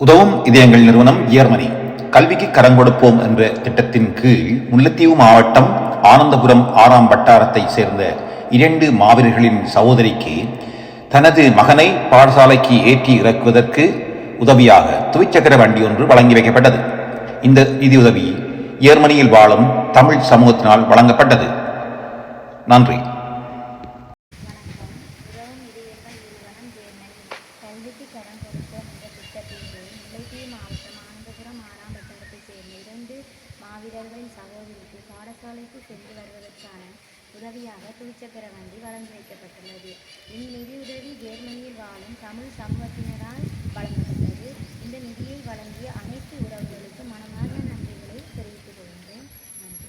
உதவும் இதயங்கள் நிறுவனம் ஜெர்மனி கல்விக்கு கரம் கொடுப்போம் என்ற திட்டத்தின் கீழ் முல்லைத்தீவு மாவட்டம் ஆனந்தபுரம் 6ஆம் வட்டாரத்தை சேர்ந்த 2 மாவீரர்களின் சகோதரிக்கு தனது மகனை பாடசாலைக்கு ஏற்றி இறக்குவதற்கு உதவியாக துவிச்சக்கர வண்டி ஒன்று வழங்கி வைக்கப்பட்டது. இந்த நிதியுதவி ஜெர்மனியில் வாழும் தமிழ் சமூகத்தினால் வழங்கப்பட்டது. நன்றி. கல்விக்கு கடன் கொடுப்போம் என்ற திட்டத்தின் கீழ் முல்லைத்தீவு மாவட்டம் ஆனந்தபுரம் 6ஆம் வட்டாரத்தைச் சேர்ந்த 2 மாவீரர்களின் சகோதரிக்கு பாடசாலைக்கு சென்று வருவதற்கான உதவியாக துவிச்சக்கர வண்டி வழங்கி வைக்கப்பட்டுள்ளது. இந்நிதியுதவி ஜெர்மனியில் வாழும் தமிழ் சமூகத்தினரால் வழங்கப்பட்டது. இந்த நிதியை வழங்கிய அனைத்து உறவுகளுக்கும் மனமார்ந்த நன்றிகளை தெரிவித்துக் கொள்கின்றேன். நன்றி.